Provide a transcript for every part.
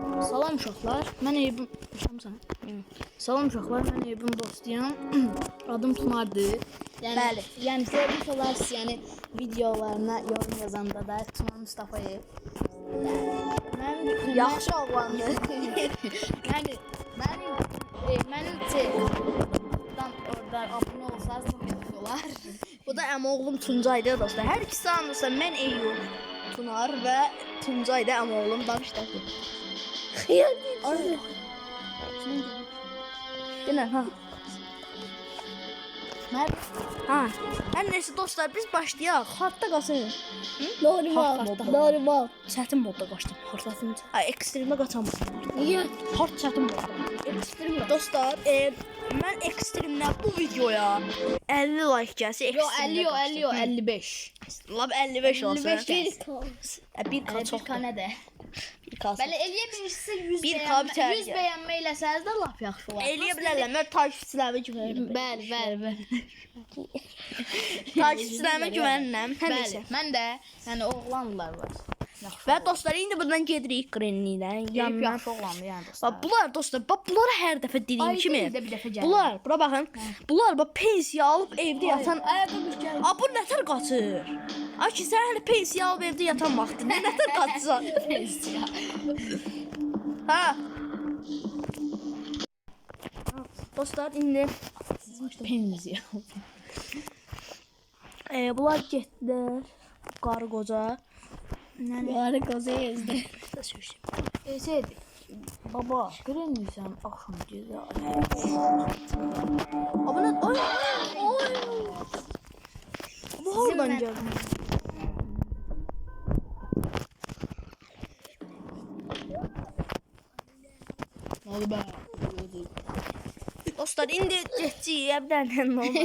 Salam uşaqlar, mən Eyübün... Salam uşaqlar, mən Eyübün dostuyam. Adım Tunardır. Bəli. Yəni görmüş olarsınız, yəni videolarına yorum yazanda da Tunar Mustafayev. Mən Yaxşı oğlandı. yəni mənim çəkdən orada abunə olsanız çox yaxşı olar. Bu da əmoğlum Tuncay'da dostlar. Hər ikisi anlasa mən Eyüp, Tunar və Tuncay'da əmoğlum bağışladı. Xiyar deyil. Dinən ha. Ha. Hər neyse dostlar biz başlayaq. Hardda qalsın. Normal. Çətin modda qaçdım. Hardasın. Ha, ekstremə qaçamadım. Niyə? Hard çətin modda. Ekstrem dostlar, mən ekstremdən bu videoya 50 like gəlsə Yo 50 yo 50 yo 55. Lab 55 olsun. 55 Bir ka çox. Kanə də. Bir ka. Bəli eləyə bilirsiniz 100 Bir bəyənmə, kab tərcə. 100 bəyənmə eləsəz də lap yaxşı olar. Eləyə bilərlər. Mən takipçilərimə güvənirəm. Bəli. Takipçilərimə güvənirəm. Hər Bəli. neysə. Mən də yəni oğlanlar var. Yaxşı. Və dostlar indi buradan gedirik Greenlidən. Yanına yaxşı oğlandı yəni dostlar. Bax bunlar dostlar, bax bunlara hər dəfə dediyim Ay, kimi. bir dəfə gəlir. Bunlar, bura baxın. Bunlar bax pensiya alıb evdə yatan. Ayaqqabı gəl. A bu nətər qaçır? Ay ki sən hələ pensiya alıb evdə yatan vaxtı. Nə nətər qaçırsan? Pensiya. Ha. Dostlar indi Pensiya. bunlar getdilər qarı qoca. Qarı qoza yazdı. Söz. Şeydi. Baba, görünmürsən axşam gecə. Abone oy. Bu oradan gəldi. Nə oldu bə? Dostlar indi getdik evdən nə oldu?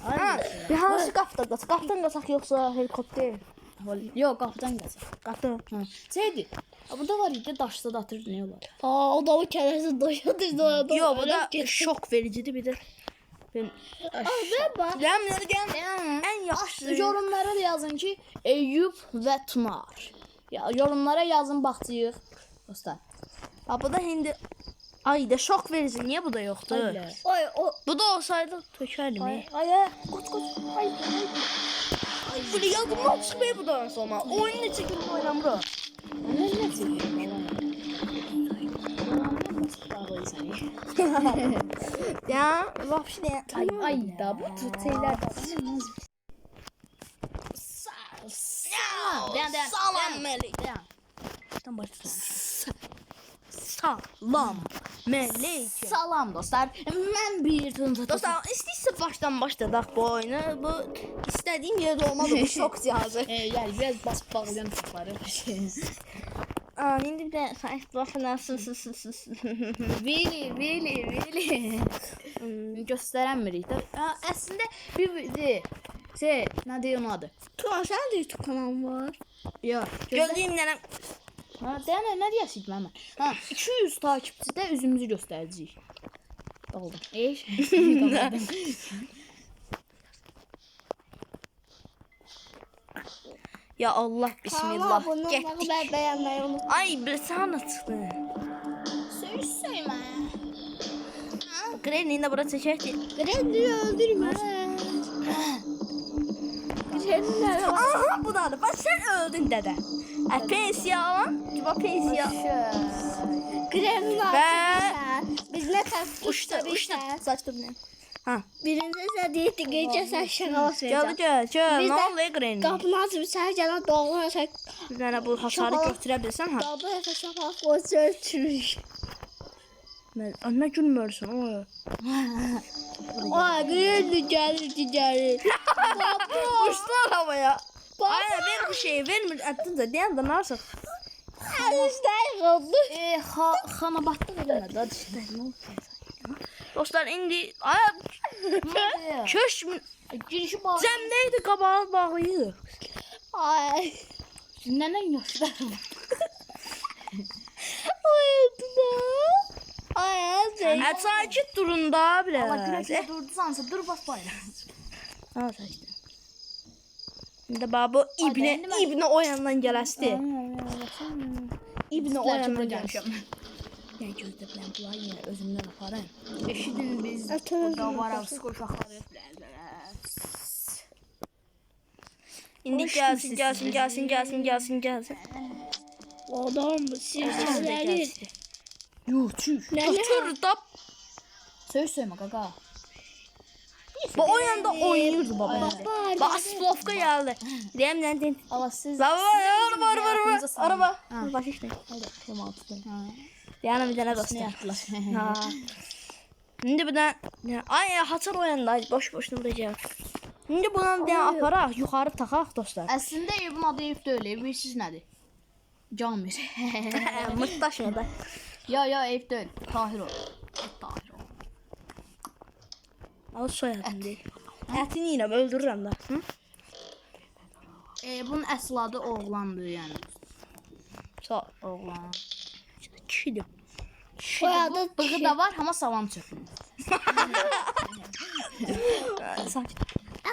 Ha, bir hansı qapıdan qaç? Qapıdan qaçaq yoxsa helikopter? Yox, qapıdan qaçaq. Qapı. Şeydi. Burada var idi, daşsa da atırdı nə olar? O da o kələsi daşadı. Yox, bu da şok vericidir bir də. Ben Baba. Gəl. Ən yaxşı Yorumlara da yazın ki, Eyüp və Tunar. Ya yorumlara yazın baxcıyıq. Dostlar. Ha, bu da indi ayda şok verici. Niye bu da yoktu? Ay, Bu da olsaydı tökerdim. ay. Koç. Ay. Bu yazımdan çıkmaya bu da sonra. Oyunu çekilip oynamır. Ne çekiyorsun? Ya, vapşı ne? Ay da bu şeyler de. Salam Melek. Baştan başlayalım. Salam Melek. Salam dostlar. Mən bir tınca Dostlar, istəyirsə başdan başladaq bu oyunu. Bu istədiyim yerdə olmaz, bu şok cihazı. yəni biraz basıb bağlayan çıxları. İndi bir də sayt baxınasın. Veli. Göstərənmirik də. Əslində bir şey, nə deyir onun adı? Turan, sənin də YouTube kanalın var. Yox. Gözləyim nənəm. Ha, deyən nə deyəsiz mən? Ha, 200 takipçidə üzümüzü göstərəcəyik. Oldu. Eş. Ya Allah, bismillah. Getdik. Bəyənməyi unutma. Ay, bir sana çıxdı. Söymə. Granny də bura çəkəkdi. Grendiyi öldürmə. Aha, bu da. Bax sən öldün dədə. Pensiya alan, bax pensiya. Grendiyi öldürmə. Biz nə təfkik Uçdu. Saçdı bunu. Ha. Birinci sən deyildi, gecə sən şəqalas verəcəm. Gəl. Biz Nə də oluyor Granny? Qapını açıb səhər gələn doğru sən Bir dənə bu hasarı götürə bilsən ha. qapı sən şəqalas qoysa ötürür. Nə gülmürsən o? Ay, Grendiyi gəlir. Uçdular havaya. Ay, ver bu şeyi, vermir. Ətdinca deyən də narsa. Əlistəyi oldu. Xanabatda eləmədi. Hadi şimdi. Dostlar indi köş Girişi bağlı. cəmdəydi qabağı bağlayır. Ay. Nənən yaşlı. Ayıldı da. Ay, azı. Sakit durun da Allah biraz. güneşe durdu sansa dur bas bayla. Ha, sakit. İndi bax bu ibnə o yandan gələsdi. ibni Sizlər oyana kimə gəlmişəm. gəlmişəm? Yəni gözlə bilən bunları yenə özümdən aparım. Eşidin biz burada varaq skoşaqları bilərdilər. İndi Hoş gəlsin, gəlmisiniz. gəlsin. Adam sizləri. Yuh, çüş. Götür da. Söymə qaqa. Bu oyanda oynayırdı baba. Baba, Bak Splovka geldi. Deyəm nə? Allah siz... Var. Araba. Ha. Baş işte. Tamam altı. Ha. Deyənə bir dənə Ne dostlar. yaptılar? Ha. İndi bir dənə ay haçar oyanda boş-boşuna vuracaq. İndi buna bir dənə aparaq, yuxarı taxaq dostlar. Əslində evin adı ev deyil, bilirsiniz nədir? Camir. Mırtdaşma da. Ya ev deyil, Tahir ol. Tahir ol. Al soyadım deyil. Ətini yenə öldürürəm də. Hı? Bunun əsl adı oğlandır yəni. Sağ. Oğlan. Kişidir. Soyadı Bığı da var, amma salam çöpür. Sakit.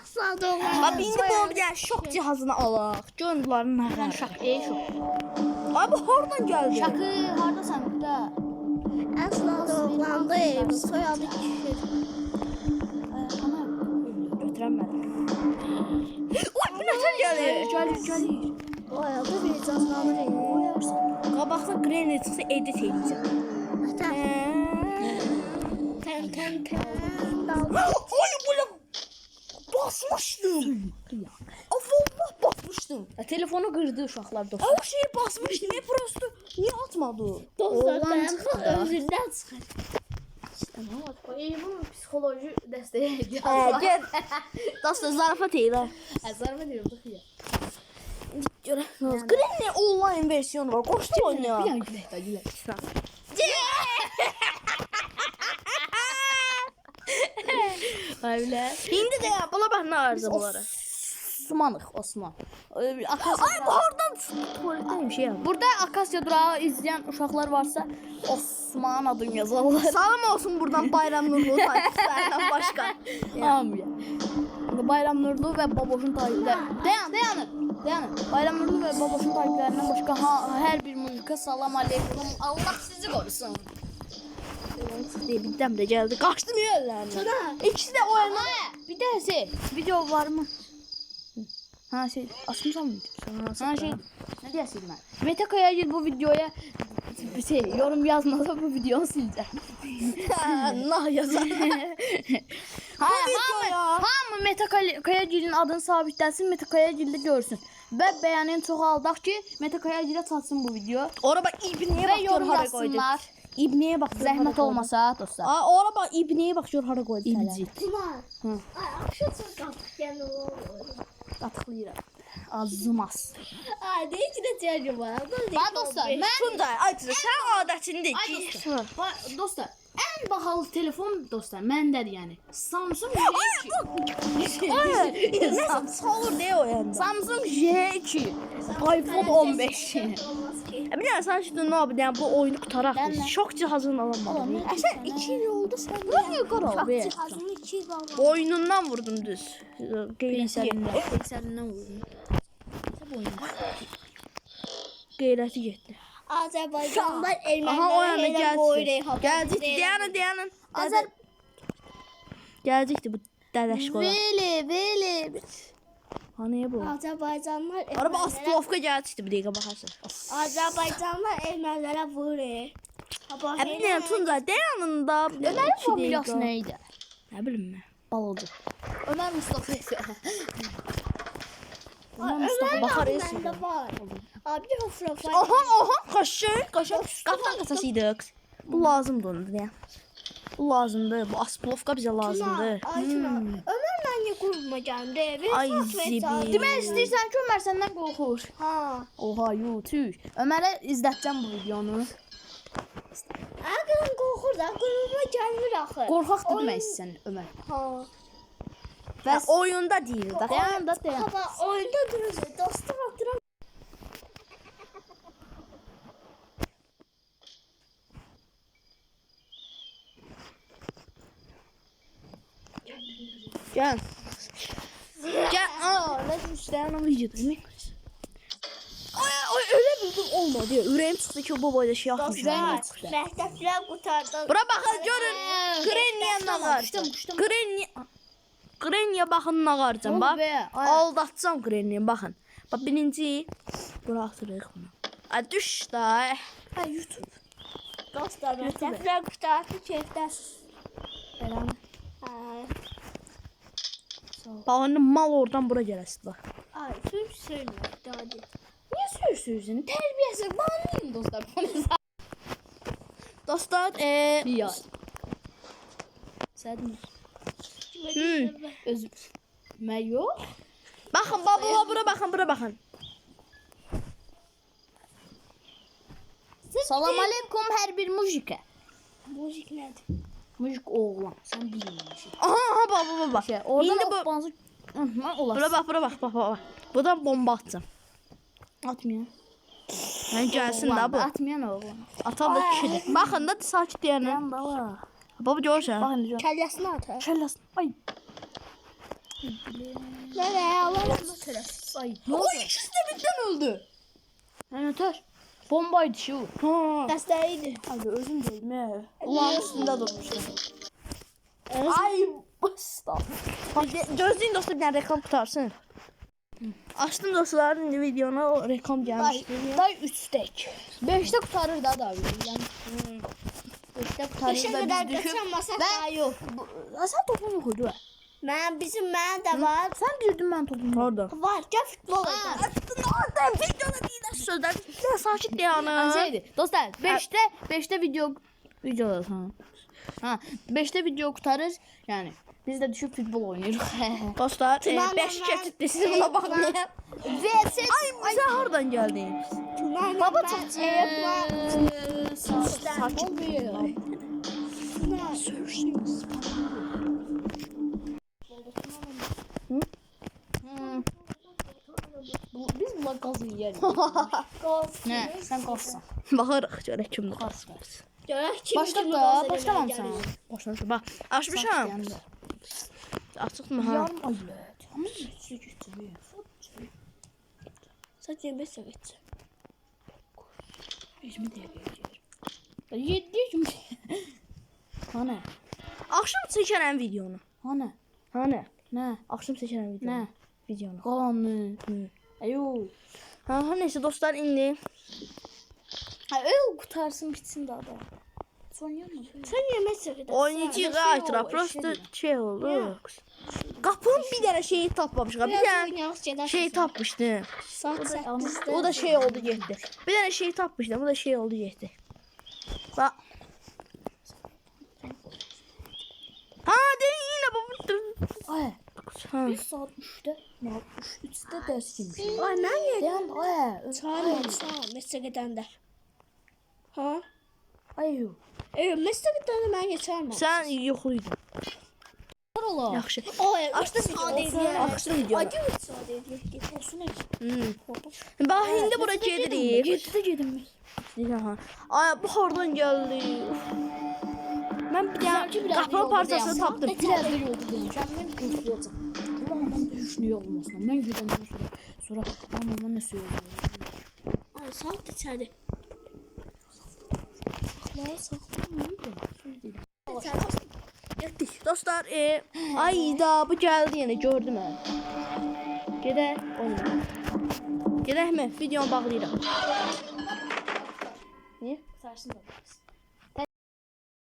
Asla doğru. Bax indi bu bir dənə şok cihazını alaq. Görün bunların nə qədər. Şak, şok. Ay bu hardan gəldi? Şakı hardasan burada? Asla doğru. Soyadı kişi. Götürəm mən. Oy bu nətər gəlir? Gəlir. Soyadı bir canlanır. Qabaqda Granny çıxsa edit edəcəm. Ten. Oy bu basmışdım. Allah basmışdım. Telefonu qırdı uşaqlar dostlar. O şeyi basmışdım. Ne prosto. Niye atmadı? Dostlar Oğlan ben çıxdı. özündən çıxır. Bunun psixoloji dəstəyə Gel. Dostlar zarafat elə. Əzərmə deyirdik ya. Görərsiniz. Granny online versiyonu var. Qoşdu oynayaq. Bir an gülək. Öyle. İndi də bula bax nə arzu bunlara. Osmanıq, Osman. Akasya Ay bu hardan tuvaletdəyim şey yap. Burada Akasya durağı izleyen uşaqlar varsa Osman adını yazarlar. Salam olsun buradan Bayram Nurlu takipçilərdən başqa. Hamıya. Bayram Nurlu və Baboşun takipçiləri. Dayanın. Bayram Nurlu və Baboşun takipçilerindən başqa hər bir muzika salam aleykum. Allah sizi qorusun. Bir dəmdə gəldi. Qaçdı niyə əllərini? İkisi də o yana. Bir de video var mı? Ha açmışam mı? Ha ne diyorsun ben? Mete Kayagil bu videoya yorum yazmasa bu videoyu sileceğim. Nah yazar. Hamı Mete Kayagil'in adını sabitlensin, Mete Kayagil'de görsün. Ve beğenin çoxaldaq ki Mete Kayagil'e çatsın bu video. Ora bax İbniyə Ve bax gör yorum hara qoydu. yazsınlar. İbniyə bax Zəhmət olmasa dostlar. Aa ora bax İbniyə bax gör hara qoydu. İbci. Ay, akşam çok yani Qatıqlayıram. Azmaz. Ay, ne içine çağırıyor bana? Bax dostlar, mən Tuncay, ay sən adətində Ay ki. dostlar, ən bahalı telefon dostlar məndədir yəni. Samsung J2. Nəsə salır deyə o yanda. Samsung J2. iPhone 15. Bir dənə sən şimdi nə yapın? Bu oyunu qutaraq Mən biz. nə? Şok cihazını alamadım. Sən 2 yıl oldu sen. Nə qaral be. Cihazını 2 yıl aldı. Oyunundan vurdum düz. Qeysərindən vurdum. Qeyrəti getdi. Azerbaycanlar Aha o Ermeniler yana hele boyun gəldi. Gəldi. Dayanın. Azər Gələcəkdi bu dədəş qola. Veli. Hanıya bu? Azerbaycanlar Araba Asplovka gələcəkdi bir dəqiqə baxarsan. Azerbaycanlar Ermenilere vuruyor. Bir dənə Tuncay dayanın da. Ömərin familiyası nə idi? Nə bilim mən. Balocu. Ömər Mustafa isə. Ömer Mustafa bakar bende var. Abi o profil. Aha, qaşın. Qapdan qaçasıydıq. Bu lazımdır onu ya. Bu lazımdır. Bu Asplovka bizə lazımdır. Ömer'le niye kurmayacağım de? Ay zibil. Demək istəyirsən ki, Ömər səndən qorxur. Ha. Oha, tüy. Ömərə izlətəcəm bu videonu. Ağın korkur da kuruma gelmir axı. Qorxaq demək istəyirsən Ömər. Ha. Bəs oyunda deyil də. Dayan. Baba oyunda durursun. Dostum oturan. Gəl. Aa, nə düşdü? Ana videoda. Ay, öyle bir topum olmadı ya. Ürəyim çıxdı ki, bu boyda şey yapmışım. Dostlar, məktəblər qurtardı. Bura baxın, görün. Qreniyə nağarcam. Qreniyə baxın nağarcam. Bax, aldatacam Qreniyə, baxın. Bax, birinci. Bura atırıq bunu. Ay, düş da. Ha YouTube. Dostlar, məktəblər qurtardı, keyfdəsiz. Belanı. Bax, indi mal oradan bura gələsiz bax. Ay, söylüyor, hadi. Niye söylüyorsun? Terbiyesiz. Bağlayayım dostlar. Dostlar, Ya. Sen mi? Özür. Ben yok. baxın, baba, bura baxın, bura baxın. Salam aleyküm her bir mujike. Müzik nədir? Mujik oğlan. Sen bilmiyorsun. Aha, baba, baba. Şey, oradan İndi bu atmanızı... Olasın. bura bax. Buradan bomba atacağım. Atmayan. Yəni gəlsin də bu. Atmayan oğlan. Atam da kişidir. Baxın da sakit deyənə. Ben bala. Baba görürsən. Bakın diyor. Kəlləsini atar. Şellasın. Ay. Nələ, Allah'ım tərəf. Ay. Oy, ikisi də birdən öldü. Ben öter. Bombaydı şu. Ha. Dəstəyiydi. Abi özüm değilim ya. Ulan üstündə durmuşdu. Ay, basta. Gözləyin dostlar, bir dənə reklam qutarsın. Açdım dostlar, indi videona o reklam gəlmişdi. Day 3 tek. 5'te kurtarır da abi. Yani 5'te kurtarır Qəşə da qədər biz düşüp. qaçanmasaq daha yox. Sen topumu koydu. Mənim də var. Sen girdin ben topumu. Orada. Var, gəl futbol oynayaq. Orada videoda deyilən sözlər. Bir sakit deyənə. Şeydi. Dostlar 5'te videoda sana. Ha 5'te video kurtarır. Yani biz de düşüp futbol oynuyoruz. Dostlar, Tümanla 5 mən- keçiddir, siz buna baxmayın. VS Ay, sən hardan gəldin? Baba Mən- çok Sakit. Biz buna gazı yeriz. Ne? Sen gazsan. Baxarıq görək kimdir. Gaz. Görək kim Başla kimi da. qaz Başlamam eləməyə sana. gəlir. Başlamışam. Bax, açmışam. Açıqmı ha? Yarım aylık. Ama hiç götürüyor. Saç yemək səvətçi. Yüzümü de yapıyorum. 7 yüzümü. Hani? Axşam çəkərəm videonu. Hani? Hani? Ne? Axşam çəkərəm videonu. Ne? Videonu. Kalanı. Ayo. Ha, neyse dostlar, indi. Ha öyle kurtarsın bitsin daha da. Sonra mı? Sən yemək səvətçi. Oynayıcı qaytıra, prosto şey oldu. Qapının bir dənə şeyi tapmamışıq. Bir dənə şey tapmışdı. Saat 8-də. O da şey oldu getdi. Bir dənə şey tapmışdım. O da şey oldu getdi. Bax. Ha, deyin yine bu. Ay. Ha. Bir saat 3'te. Ne 3'te ders girmiş. Ay, mən yedim. Dayan ay. Çağırmamışam, məsələ gedəndə. Ha? Ayo. Məsələ gedəndə mən keçərəm. Sən yoxluydun. Ola. Yaxşı. Ay, Açdın videonu. Açdın videonu. Acı müsaade ediyor. Olsun Bax, indi bura gedirik. 7'de yedim. Ha. Ay, bu hardan gəldi? Mən bir dənə qapı parçasını tapdım. Biraz da yolda demişəm. Mən gözləyəcəm. Ulan ben düşünüyor olmasına. Ben güdən sonra ama ben ne söylüyorum? Ay, saat içəri. Saxla, saxla. Getdik. Dostlar, ayda bu gəldi yenə, gördüm mən. Gedək, oynayaq. Gedəkmi? Videonu bağlayıram. Niyə? Sarsın da.